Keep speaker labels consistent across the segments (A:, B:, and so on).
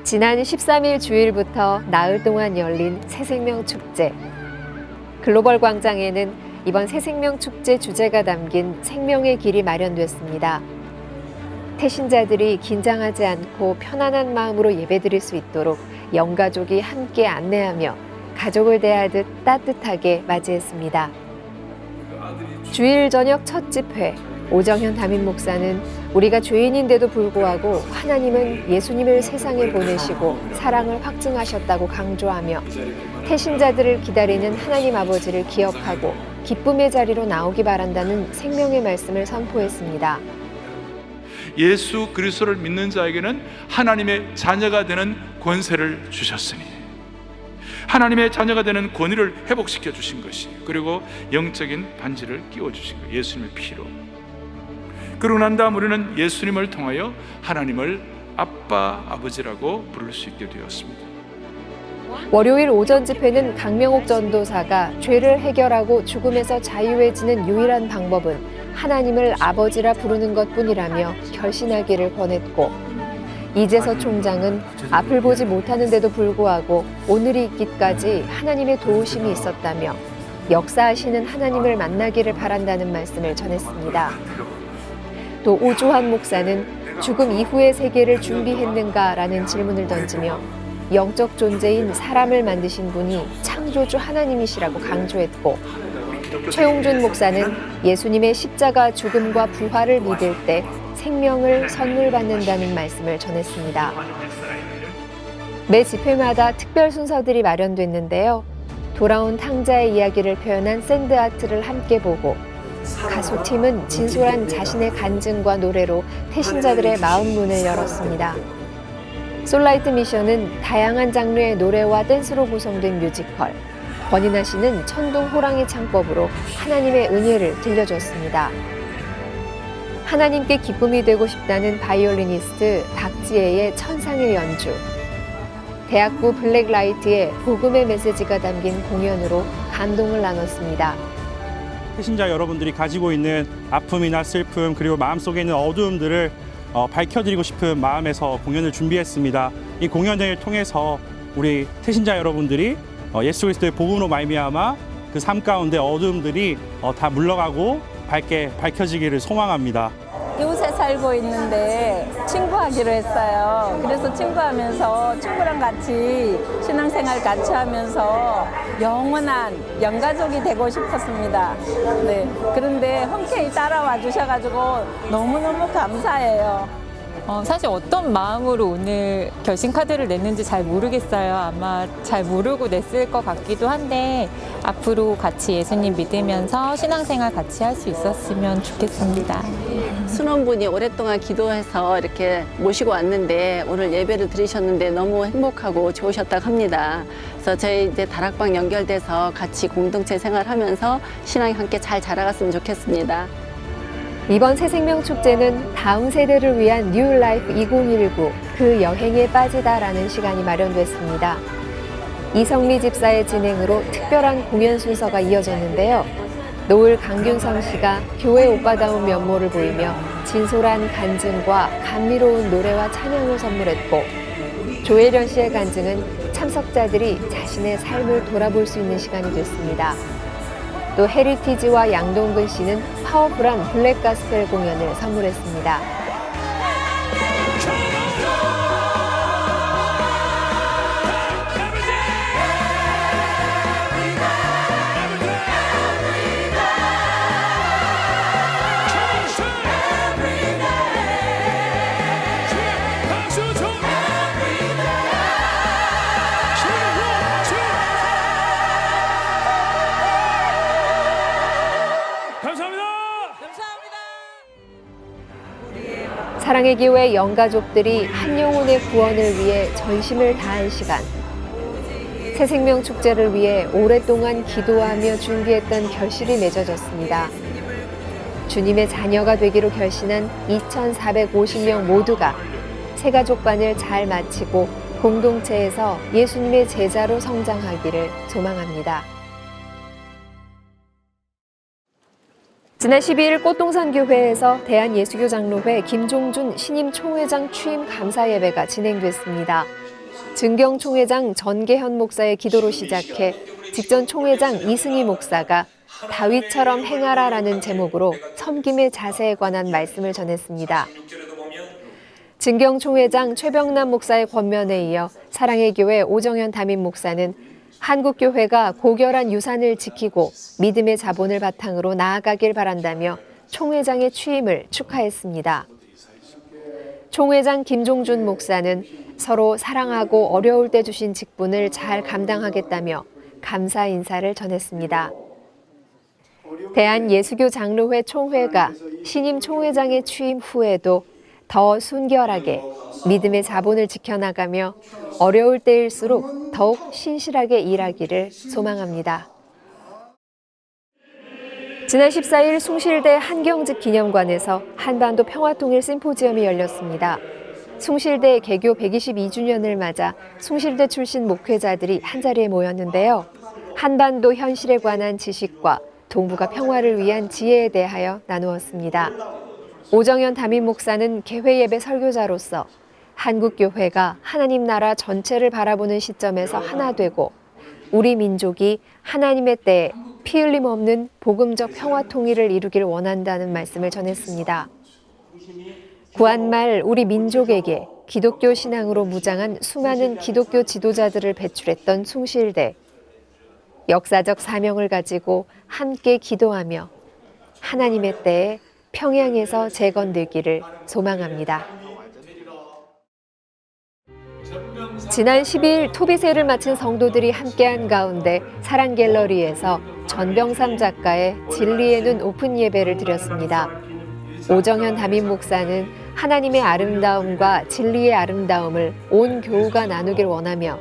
A: 지난 13일 주일부터 나흘 동안 열린 새생명 축제. 글로벌 광장에는 이번 새생명 축제 주제가 담긴 생명의 길이 마련됐습니다. 태신자들이 긴장하지 않고 편안한 마음으로 예배드릴 수 있도록 영가족이 함께 안내하며 가족을 대하듯 따뜻하게 맞이했습니다. 주일 저녁 첫 집회, 오정현 담임 목사는 우리가 죄인인데도 불구하고 하나님은 예수님을 세상에 보내시고 사랑을 확증하셨다고 강조하며 태신자들을 기다리는 하나님 아버지를 기억하고 기쁨의 자리로 나오기 바란다는 생명의 말씀을 선포했습니다.
B: 예수 그리스도를 믿는 자에게는 하나님의 자녀가 되는 권세를 주셨으니 하나님의 자녀가 되는 권위를 회복시켜 주신 것이, 그리고 영적인 반지를 끼워 주신 것, 예수님의 피로. 그러고 난 다음 우리는 예수님을 통하여 하나님을 아빠, 아버지라고 부를 수 있게 되었습니다.
A: 월요일 오전 집회는 강명옥 전도사가 죄를 해결하고 죽음에서 자유해지는 유일한 방법은 하나님을 아버지라 부르는 것뿐이라며 결신하기를 권했고, 이재서 총장은 앞을 보지 못하는데도 불구하고 오늘이 있기까지 하나님의 도우심이 있었다며 역사하시는 하나님을 만나기를 바란다는 말씀을 전했습니다. 또 오주환 목사는 죽음 이후의 세계를 준비했는가라는 질문을 던지며 영적 존재인 사람을 만드신 분이 창조주 하나님이시라고 강조했고, 최홍준 목사는 예수님의 십자가 죽음과 부활을 믿을 때 생명을 선물 받는다는 말씀을 전했습니다. 매 집회마다 특별 순서들이 마련됐는데요. 돌아온 탕자의 이야기를 표현한 샌드아트를 함께 보고, 가수팀은 진솔한 자신의 간증과 노래로 태신자들의 마음 문을 열었습니다. 솔라이트 미션은 다양한 장르의 노래와 댄스로 구성된 뮤지컬, 권인아 씨는 천둥 호랑이 창법으로 하나님의 은혜를 들려줬습니다. 하나님께 기쁨이 되고 싶다는 바이올리니스트 박지혜의 천상의 연주, 대학부 블랙라이트의 복음의 메시지가 담긴 공연으로 감동을 나눴습니다.
C: 태신자 여러분들이 가지고 있는 아픔이나 슬픔, 그리고 마음속에 있는 어두움들을 밝혀드리고 싶은 마음에서 공연을 준비했습니다. 이 공연을 통해서 우리 태신자 여러분들이 예수 그리스도의 복음으로 말미암아 그 삶 가운데 어두움들이 다 물러가고 밝게 밝혀지기를 소망합니다.
D: 이웃에 살고 있는데 친구하기로 했어요. 그래서 친구하면서 친구랑 같이 신앙생활 같이 하면서 영원한 영가족이 되고 싶었습니다. 네. 그런데 흔쾌히 따라와 주셔가지고 너무너무 감사해요.
E: 사실 어떤 마음으로 오늘 결심 카드를 냈는지 잘 모르겠어요. 아마 잘 모르고 냈을 것 같기도 한데, 앞으로 같이 예수님 믿으면서 신앙생활 같이 할 수 있었으면 좋겠습니다.
F: 순원분이 오랫동안 기도해서 이렇게 모시고 왔는데 오늘 예배를 드리셨는데 너무 행복하고 좋으셨다고 합니다. 그래서 저희 이제 다락방 연결돼서 같이 공동체 생활하면서 신앙이 함께 잘 자라갔으면 좋겠습니다.
A: 이번 새생명 축제는 다음 세대를 위한 뉴 라이프 2019, 그 여행에 빠지다라는 시간이 마련됐습니다. 이성미 집사의 진행으로 특별한 공연 순서가 이어졌는데요. 노을 강균성 씨가 교회 오빠다운 면모를 보이며 진솔한 간증과 감미로운 노래와 찬양을 선물했고, 조혜련 씨의 간증은 참석자들이 자신의 삶을 돌아볼 수 있는 시간이 됐습니다. 또 헤리티지와 양동근 씨는 파워풀한 블랙 가스펠 공연을 선물했습니다. 사랑의 교회 영가족들이 한 영혼의 구원을 위해 전심을 다한 시간. 새생명 축제를 위해 오랫동안 기도하며 준비했던 결실이 맺어졌습니다. 주님의 자녀가 되기로 결신한 2,450명 모두가 새가족반을 잘 마치고 공동체에서 예수님의 제자로 성장하기를 소망합니다. 지난 12일 꽃동산교회에서 대한예수교장로회 김종준 신임 총회장 취임 감사 예배가 진행됐습니다. 증경 총회장 전계현 목사의 기도로 시작해 직전 총회장 이승희 목사가 다윗처럼 행하라라는 제목으로 섬김의 자세에 관한 말씀을 전했습니다. 증경 총회장 최병남 목사의 권면에 이어 사랑의 교회 오정현 담임 목사는 한국 교회가 고결한 유산을 지키고 믿음의 자본을 바탕으로 나아가길 바란다며 총회장의 취임을 축하했습니다. 총회장 김종준 목사는 서로 사랑하고 어려울 때 주신 직분을 잘 감당하겠다며 감사 인사를 전했습니다. 대한예수교 장로회 총회가 신임 총회장의 취임 후에도 더 순결하게 믿음의 자본을 지켜나가며 어려울 때일수록 더욱 신실하게 일하기를 소망합니다. 지난 14일 숭실대 한경직 기념관에서 한반도 평화통일 심포지엄이 열렸습니다. 숭실대 개교 122주년을 맞아 숭실대 출신 목회자들이 한자리에 모였는데요. 한반도 현실에 관한 지식과 동북아 평화를 위한 지혜에 대하여 나누었습니다. 오정현 담임 목사는 개회 예배 설교자로서 한국교회가 하나님 나라 전체를 바라보는 시점에서 하나 되고 우리 민족이 하나님의 때에 피 흘림 없는 복음적 평화 통일을 이루길 원한다는 말씀을 전했습니다. 구한말 우리 민족에게 기독교 신앙으로 무장한 수많은 기독교 지도자들을 배출했던 숭실대. 역사적 사명을 가지고 함께 기도하며 하나님의 때에 평양에서 재건되기를 소망합니다. 지난 12일 토비세를 마친 성도들이 함께한 가운데 사랑갤러리에서 전병삼 작가의 진리의 눈 오픈 예배를 드렸습니다. 오정현 담임 목사는 하나님의 아름다움과 진리의 아름다움을 온 교우가 나누길 원하며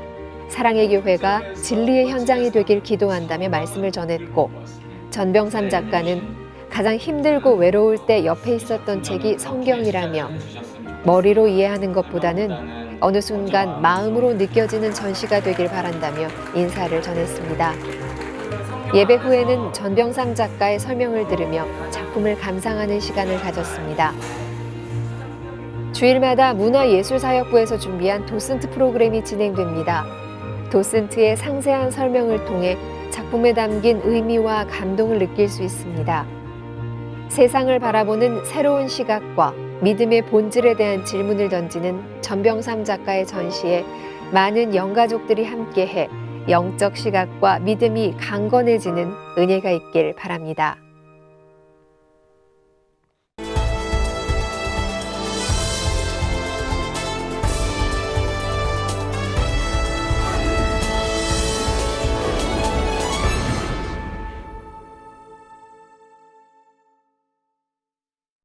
A: 사랑의 교회가 진리의 현장이 되길 기도한다며 말씀을 전했고, 전병삼 작가는 가장 힘들고 외로울 때 옆에 있었던 책이 성경이라며 머리로 이해하는 것보다는 어느 순간 마음으로 느껴지는 전시가 되길 바란다며 인사를 전했습니다. 예배 후에는 전병삼 작가의 설명을 들으며 작품을 감상하는 시간을 가졌습니다. 주일마다 문화예술사역부에서 준비한 도슨트 프로그램이 진행됩니다. 도슨트의 상세한 설명을 통해 작품에 담긴 의미와 감동을 느낄 수 있습니다. 세상을 바라보는 새로운 시각과 믿음의 본질에 대한 질문을 던지는 전병삼 작가의 전시에 많은 영가족들이 함께해 영적 시각과 믿음이 강건해지는 은혜가 있길 바랍니다.